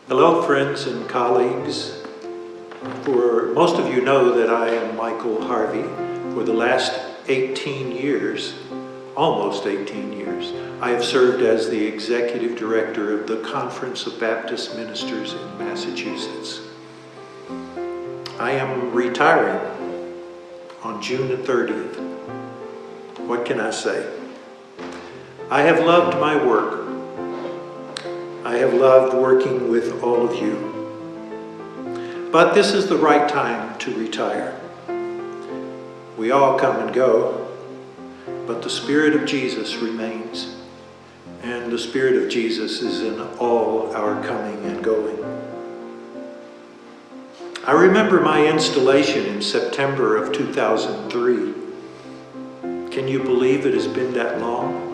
Hello, friends and colleagues. For most of you know that I am Michael Harvey. For the last 18 years, almost 18 years, I have served as the Executive Director of the Conference of Baptist Ministers in Massachusetts. I am retiring on June the 30th. What can I say? I have loved my work. I have loved working with all of you. But this is the right time to retire. We all come and go, but the Spirit of Jesus remains. And the Spirit of Jesus is in all our coming and going. I remember my installation in September of 2003. Can you believe it has been that long?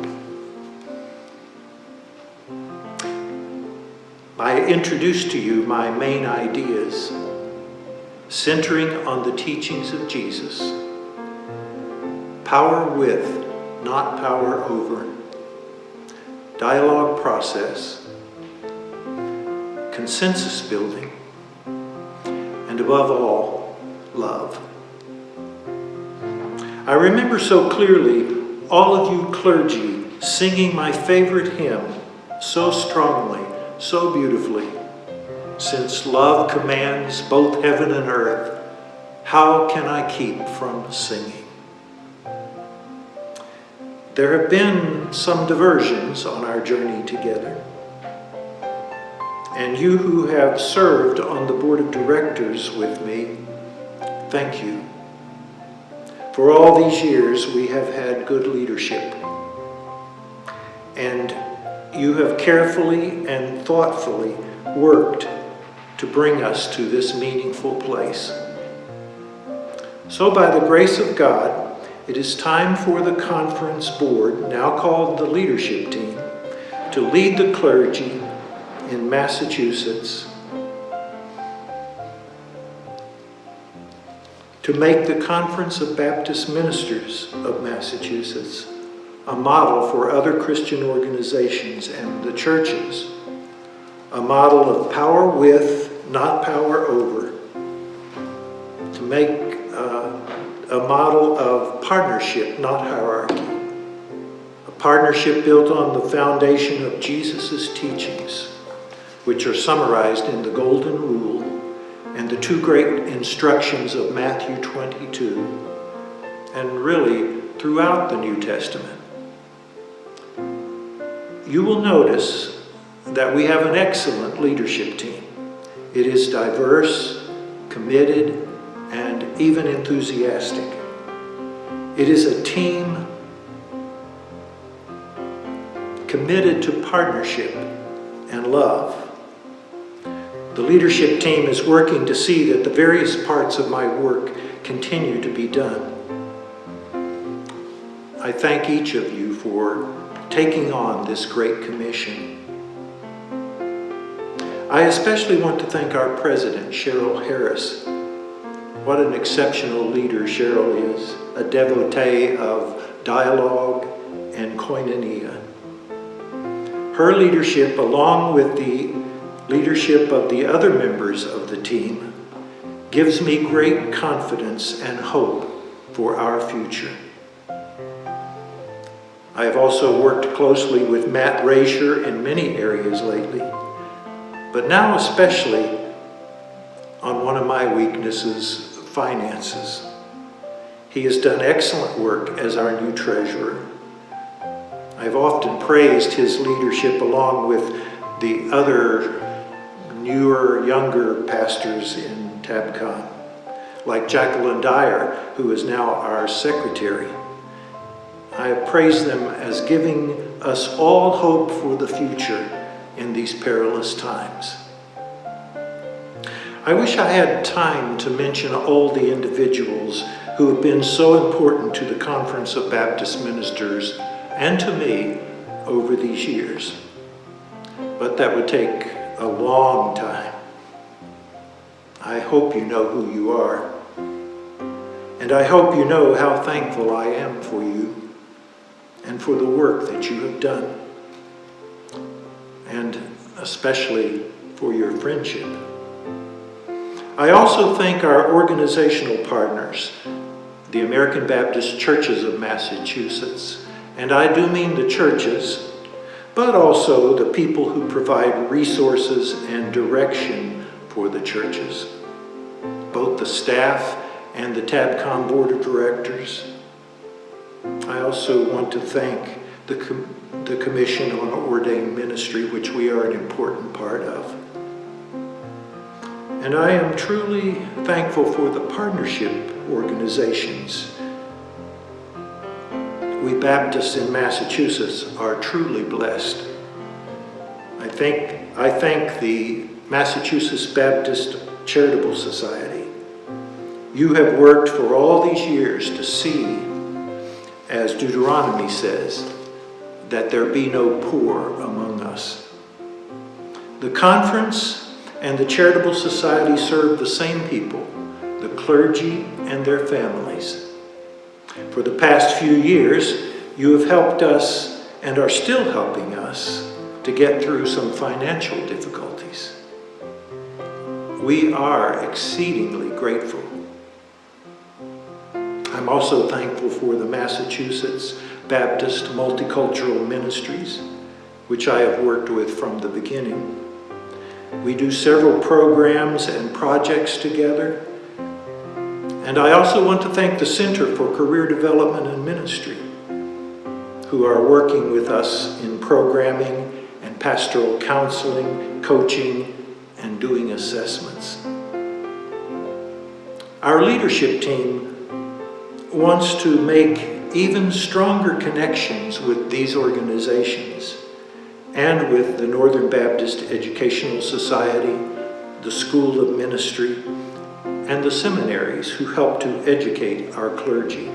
I introduced to you my main ideas, centering on the teachings of Jesus. Power with, not power over. Dialogue process. Consensus building. And above all, love. I remember so clearly all of you clergy singing my favorite hymn so strongly, so beautifully. Since love commands both heaven and earth, how can I keep from singing? There have been some diversions on our journey together. And you who have served on the board of directors with me, thank you. For all these years, we have had good leadership. And you have carefully and thoughtfully worked to bring us to this meaningful place. So by the grace of God, it is time for the conference board, now called the leadership team, to lead the clergy in Massachusetts to make the Conference of Baptist Ministers of Massachusetts a model for other Christian organizations and the churches, a model of power with, not power over, to make a model of partnership, not hierarchy, a partnership built on the foundation of Jesus' teachings, which are summarized in the Golden Rule and the two great instructions of Matthew 22, and really throughout the New Testament. You will notice that we have an excellent leadership team. It is diverse, committed, and even enthusiastic. It is a team committed to partnership and love. The leadership team is working to see that the various parts of my work continue to be done. I thank each of you for taking on this great commission. I especially want to thank our president, Cheryl Harris. What an exceptional leader Cheryl is, a devotee of dialogue and koinonia. Her leadership, along with the leadership of the other members of the team, gives me great confidence and hope for our future. I have also worked closely with Matt Rasher in many areas lately, but now especially on one of my weaknesses, finances. He has done excellent work as our new treasurer. I've often praised his leadership along with the other newer, younger pastors in Tabcon, like Jacqueline Dyer, who is now our secretary. I have praised them as giving us all hope for the future in these perilous times. I wish I had time to mention all the individuals who have been so important to the Conference of Baptist Ministers and to me over these years, but that would take a long time. I hope you know who you are, and I hope you know how thankful I am for you and for the work that you have done, and especially for your friendship. I also thank our organizational partners, the American Baptist Churches of Massachusetts, and I do mean the churches, but also the people who provide resources and direction for the churches, both the staff and the TABCOM Board of Directors. I also want to thank the Commission on Ordained Ministry, which we are an important part of. And I am truly thankful for the partnership organizations. We Baptists in Massachusetts are truly blessed. I thank the Massachusetts Baptist Charitable Society. You have worked for all these years to see, as Deuteronomy says, that there be no poor among us. The conference and the Charitable Society serve the same people, the clergy and their families. For the past few years, you have helped us and are still helping us to get through some financial difficulties. We are exceedingly grateful. I'm also thankful for the Massachusetts Baptist Multicultural Ministries, which I have worked with from the beginning. We do several programs and projects together. And I also want to thank the Center for Career Development and Ministry, who are working with us in programming and pastoral counseling, coaching, and doing assessments. Our leadership team wants to make even stronger connections with these organizations and with the Northern Baptist Educational Society, the School of Ministry, and the seminaries who help to educate our clergy.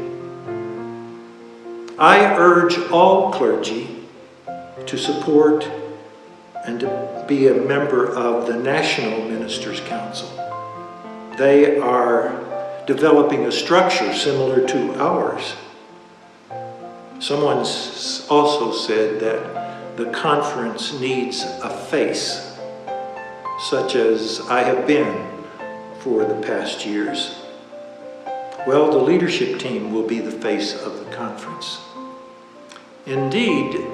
I urge all clergy to support and to be a member of the National Ministers' Council. They are developing a structure similar to ours. Someone also said that the conference needs a face, such as I have been for the past years. Well, the leadership team will be the face of the conference. Indeed,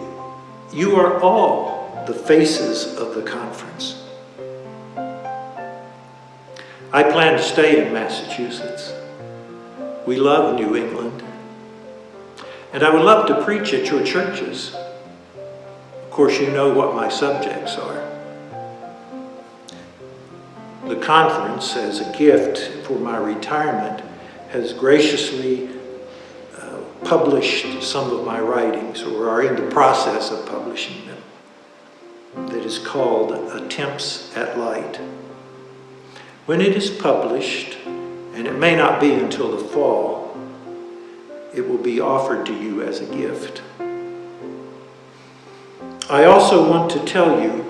you are all the faces of the conference. I plan to stay in Massachusetts. We love New England. And I would love to preach at your churches. Of course, you know what my subjects are. The conference, as a gift for my retirement, has graciously published some of my writings, or are in the process of publishing them, that is called Attempts at Light. When it is published, and it may not be until the fall, it will be offered to you as a gift. I also want to tell you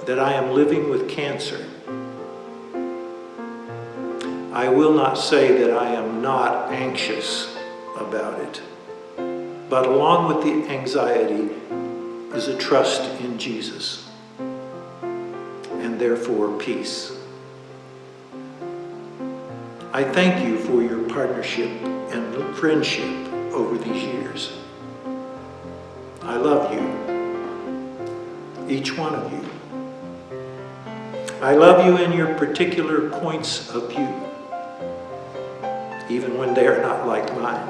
that I am living with cancer. I will not say that I am not anxious about it, but along with the anxiety is a trust in Jesus, and therefore peace. I thank you for your partnership and friendship over these years. I love you, each one of you. I love you in your particular points of view, even when they are not like mine.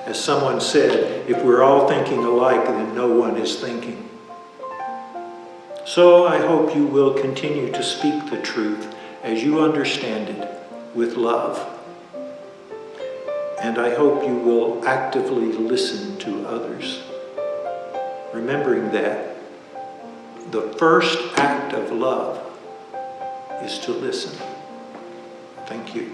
As someone said, if we're all thinking alike, then no one is thinking. So I hope you will continue to speak the truth as you understand it with love. And I hope you will actively listen to others, remembering that the first act of love is to listen. Thank you.